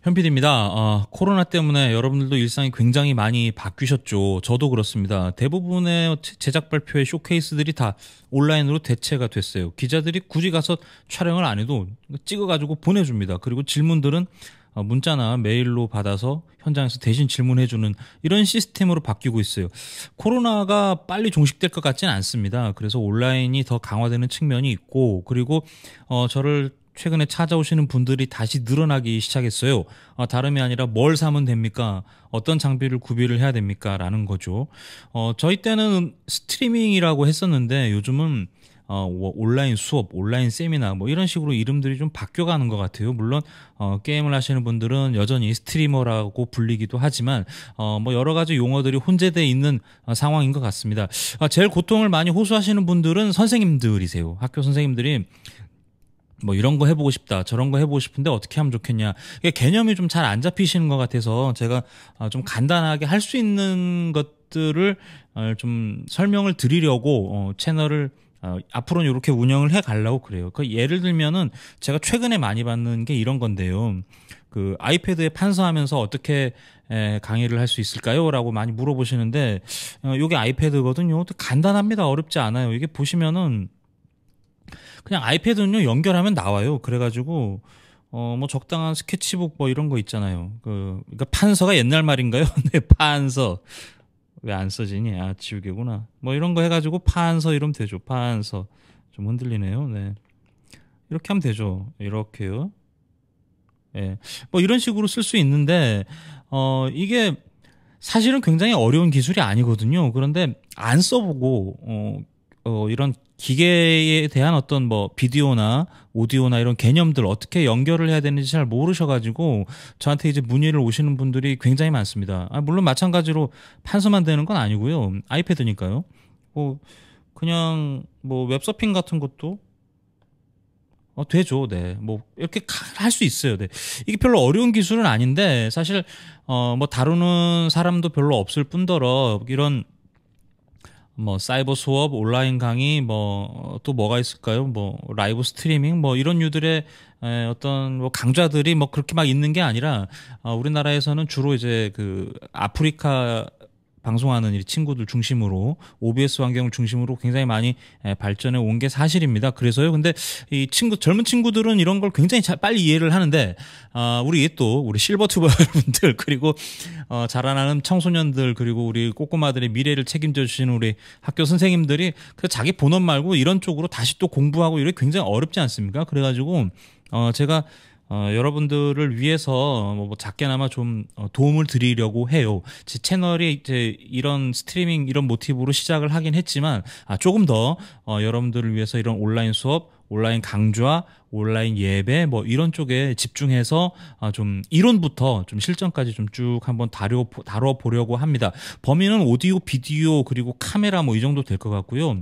현PD입니다. 코로나 때문에 여러분들도 일상이 굉장히 많이 바뀌셨죠. 저도 그렇습니다. 대부분의 제작 발표의 쇼케이스들이 다 온라인으로 대체가 됐어요. 기자들이 굳이 가서 촬영을 안 해도 찍어가지고 보내줍니다. 그리고 질문들은 문자나 메일로 받아서 현장에서 대신 질문해주는 이런 시스템으로 바뀌고 있어요. 코로나가 빨리 종식될 것 같지는 않습니다. 그래서 온라인이 더 강화되는 측면이 있고, 그리고 저를 최근에 찾아오시는 분들이 다시 늘어나기 시작했어요. 다름이 아니라 뭘 사면 됩니까? 어떤 장비를 구비를 해야 됩니까? 라는 거죠. 저희 때는 스트리밍이라고 했었는데 요즘은 온라인 수업, 온라인 세미나 뭐 이런 식으로 이름들이 좀 바뀌어가는 것 같아요. 물론 게임을 하시는 분들은 여전히 스트리머라고 불리기도 하지만 뭐 여러 가지 용어들이 혼재되어 있는 상황인 것 같습니다. 제일 고통을 많이 호소하시는 분들은 선생님들이세요. 학교 선생님들이 뭐 이런 거 해보고 싶다, 저런 거 해보고 싶은데 어떻게 하면 좋겠냐. 이게 개념이 좀 잘 안 잡히시는 것 같아서 제가 좀 간단하게 할 수 있는 것들을 좀 설명을 드리려고 채널을 앞으로는 이렇게 운영을 해 가려고 그래요. 그 예를 들면은 제가 최근에 많이 받는 게 이런 건데요. 그 아이패드에 판서하면서 어떻게 강의를 할 수 있을까요? 라고 많이 물어보시는데 요게 아이패드거든요. 간단합니다. 어렵지 않아요. 이게 보시면은 그냥 아이패드는요 연결하면 나와요. 그래가지고 뭐 적당한 스케치북 뭐 이런 거 있잖아요. 그러니까 판서가 옛날 말인가요? 네, 판서. 왜 안 써지니? 지우개구나. 뭐 이런 거 해가지고 판서 이러면 되죠. 판서. 좀 흔들리네요. 네. 이렇게 하면 되죠. 이렇게요. 예. 뭐 이런 식으로 쓸 수 있는데 이게 사실은 굉장히 어려운 기술이 아니거든요. 그런데 안 써보고 이런 기계에 대한 어떤 뭐 비디오나 오디오나 이런 개념들 어떻게 연결을 해야 되는지 잘 모르셔가지고 저한테 이제 문의를 오시는 분들이 굉장히 많습니다. 물론 마찬가지로 판서만 되는 건 아니고요. 아이패드니까요. 뭐 그냥 뭐 웹서핑 같은 것도 되죠. 네. 뭐 이렇게 할 수 있어요. 네. 이게 별로 어려운 기술은 아닌데 사실 뭐 다루는 사람도 별로 없을 뿐더러 이런 뭐 사이버 수업, 온라인 강의, 뭐 또 뭐가 있을까요? 뭐 라이브 스트리밍, 뭐 이런 유들의 어떤 뭐 강좌들이 뭐 그렇게 막 있는 게 아니라 우리나라에서는 주로 이제 그 아프리카 방송하는 이 친구들 중심으로 OBS 환경을 중심으로 굉장히 많이 발전해 온 게 사실입니다. 그래서요. 근데 이 젊은 친구들은 이런 걸 굉장히 빨리 이해를 하는데 우리 실버튜버 여러분들 그리고 자라나는 청소년들 그리고 우리 꼬꼬마들의 미래를 책임져 주시는 우리 학교 선생님들이 그 자기 본업 말고 이런 쪽으로 다시 또 공부하고 이게 굉장히 어렵지 않습니까? 그래가지고 제가 여러분들을 위해서 뭐 작게나마 좀 도움을 드리려고 해요. 제 채널이 이제 이런 스트리밍 이런 모티브로 시작을 하긴 했지만 조금 더 여러분들을 위해서 이런 온라인 수업, 온라인 강좌, 온라인 예배 뭐 이런 쪽에 집중해서 좀 이론부터 좀 실전까지 좀 쭉 한번 다뤄보려고 합니다. 범위는 오디오, 비디오 그리고 카메라 뭐 이 정도 될 것 같고요.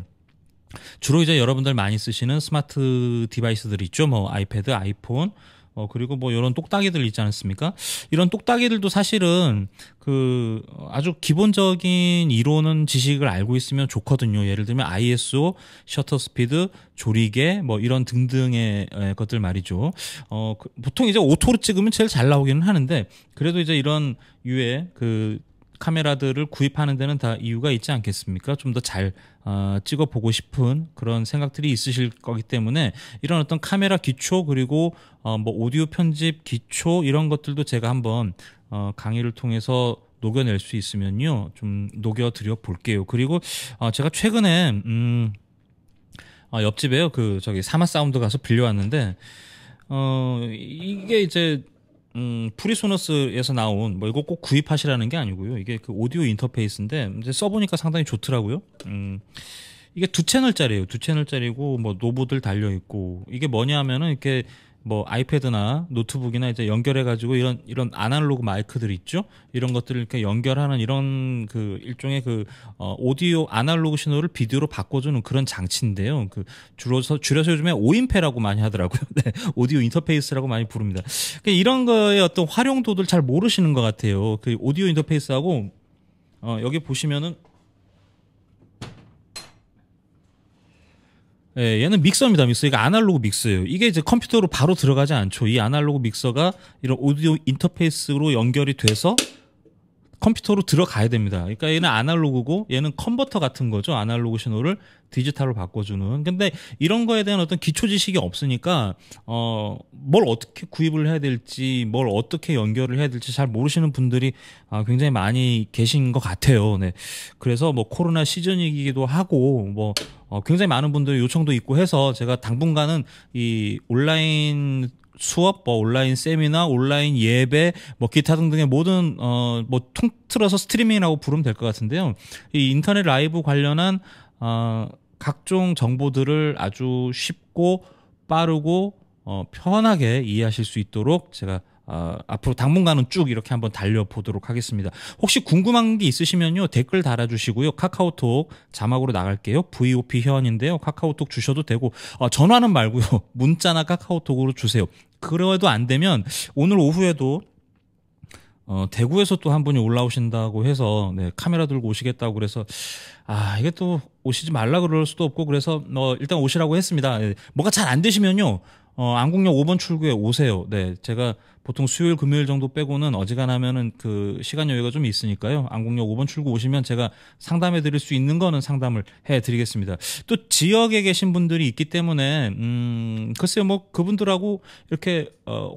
주로 이제 여러분들 많이 쓰시는 스마트 디바이스들 있죠. 뭐 아이패드, 아이폰 그리고 뭐 이런 똑딱이들 있지 않습니까? 이런 똑딱이들도 사실은 그 아주 기본적인 이론은 지식을 알고 있으면 좋거든요. 예를 들면 ISO, 셔터 스피드, 조리개 뭐 이런 등등의 것들 말이죠. 보통 이제 오토로 찍으면 제일 잘 나오기는 하는데 그래도 이제 이런 유의 그 카메라들을 구입하는 데는 다 이유가 있지 않겠습니까? 좀 더 잘 찍어보고 싶은 그런 생각들이 있으실 거기 때문에 이런 어떤 카메라 기초 그리고 뭐 오디오 편집 기초 이런 것들도 제가 한번 강의를 통해서 녹여낼 수 있으면요 좀 녹여드려 볼게요. 그리고 제가 최근에 옆집에요 그 저기 사마 사운드 가서 빌려왔는데 이게 이제 프리소너스에서 나온 뭐 이거 꼭 구입하시라는 게 아니고요. 이게 그 오디오 인터페이스인데 이제 써보니까 상당히 좋더라고요. 이게 두 채널짜리예요. 두 채널짜리고 뭐 노브들 달려 있고 이게 뭐냐면은 이렇게 뭐 아이패드나 노트북이나 이제 연결해가지고 이런 아날로그 마이크들 있죠. 이런 것들을 이렇게 연결하는 이런 그 일종의 그 오디오 아날로그 신호를 비디오로 바꿔주는 그런 장치인데요. 그 줄여서 요즘에 오인패라고 많이 하더라고요. 네, 오디오 인터페이스라고 많이 부릅니다. 그러니까 이런 거의 어떤 활용도들 잘 모르시는 것 같아요. 그 오디오 인터페이스하고 여기 보시면은 예, 얘는 믹서입니다. 믹서. 이게 아날로그 믹서예요. 이게 이제 컴퓨터로 바로 들어가지 않죠. 이 아날로그 믹서가 이런 오디오 인터페이스로 연결이 돼서 컴퓨터로 들어가야 됩니다. 그러니까 얘는 아날로그고 얘는 컨버터 같은 거죠. 아날로그 신호를 디지털로 바꿔주는. 근데 이런 거에 대한 어떤 기초 지식이 없으니까 뭘 어떻게 구입을 해야 될지, 뭘 어떻게 연결을 해야 될지 잘 모르시는 분들이 굉장히 많이 계신 것 같아요. 네. 그래서 뭐 코로나 시즌이기도 하고 뭐 굉장히 많은 분들이 요청도 있고 해서 제가 당분간은 이 온라인 수업, 뭐 온라인 세미나, 온라인 예배, 뭐 기타 등등의 모든 뭐 통틀어서 스트리밍이라고 부르면 될 것 같은데요. 이 인터넷 라이브 관련한 각종 정보들을 아주 쉽고 빠르고 편하게 이해하실 수 있도록 제가 앞으로 당분간은 쭉 이렇게 한번 달려보도록 하겠습니다. 혹시 궁금한 게 있으시면요, 댓글 달아주시고요. 카카오톡 자막으로 나갈게요. VOP 회원인데요. 카카오톡 주셔도 되고, 전화는 말고요. 문자나 카카오톡으로 주세요. 그래도 안 되면 오늘 오후에도 대구에서 또 한 분이 올라오신다고 해서 네, 카메라 들고 오시겠다고 그래서 이게 또 오시지 말라 그럴 수도 없고 그래서 일단 오시라고 했습니다. 네, 뭐가 잘 안 되시면요. 안국역 5번 출구에 오세요. 네, 제가 보통 수요일, 금요일 정도 빼고는 어지간하면은 그 시간 여유가 좀 있으니까요. 안국역 5번 출구 오시면 제가 상담해 드릴 수 있는 거는 상담을 해 드리겠습니다. 또 지역에 계신 분들이 있기 때문에 글쎄요, 뭐 그분들하고 이렇게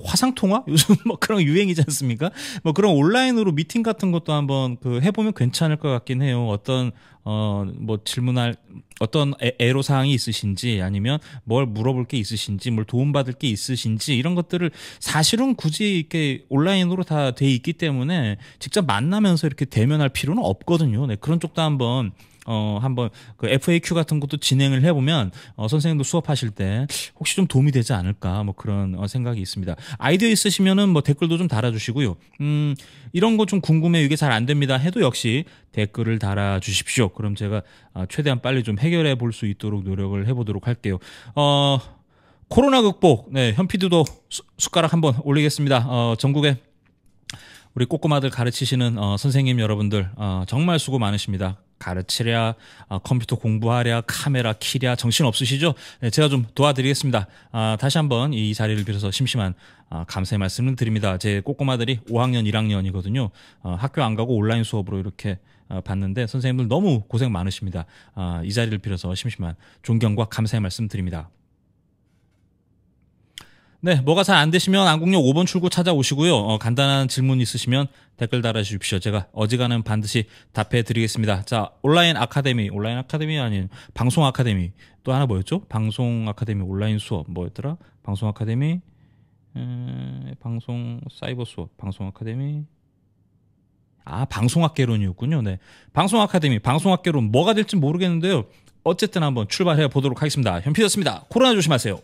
화상 통화 요즘 뭐 그런 유행이지 않습니까? 뭐 그런 온라인으로 미팅 같은 것도 한번 그 해보면 괜찮을 것 같긴 해요. 어떤 뭐 질문할 어떤 애로 사항이 있으신지 아니면 뭘 물어볼 게 있으신지 뭘 도움받을 게 있으신지 이런 것들을 사실은 굳이 이렇게 온라인으로 다 돼 있기 때문에 직접 만나면서 이렇게 대면할 필요는 없거든요. 네, 그런 쪽도 한번 그 FAQ 같은 것도 진행을 해보면 선생님도 수업하실 때 혹시 좀 도움이 되지 않을까 뭐 그런 생각이 있습니다. 아이디어 있으시면은 뭐 댓글도 좀 달아주시고요. 이런 거 좀 궁금해 이게 잘 안 됩니다 해도 역시 댓글을 달아주십시오. 그럼 제가 최대한 빨리 좀 해결해 볼 수 있도록 노력을 해보도록 할게요. 코로나 극복, 네, 현피드도 숟가락 한번 올리겠습니다. 전국에 우리 꼬꼬마들 가르치시는 선생님 여러분들 정말 수고 많으십니다. 가르치랴, 컴퓨터 공부하랴, 카메라 키랴, 정신 없으시죠? 네, 제가 좀 도와드리겠습니다. 다시 한번 이 자리를 빌어서 심심한 감사의 말씀을 드립니다. 제 꼬꼬마들이 5학년, 1학년이거든요. 학교 안 가고 온라인 수업으로 이렇게 봤는데 선생님들 너무 고생 많으십니다. 이 자리를 빌어서 심심한 존경과 감사의 말씀 드립니다. 네, 뭐가 잘 안 되시면 안국역 5번 출구 찾아오시고요. 간단한 질문 있으시면 댓글 달아주십시오. 제가 어지간하면 반드시 답해 드리겠습니다. 자, 온라인 아카데미 아닌 방송 아카데미. 또 하나 뭐였죠? 방송 아카데미 온라인 수업 뭐였더라? 방송 아카데미, 방송 사이버 수업, 방송 아카데미. 방송학개론이었군요. 네, 방송 아카데미, 방송학개론 뭐가 될지 모르겠는데요. 어쨌든 한번 출발해 보도록 하겠습니다. 현피였습니다. 코로나 조심하세요.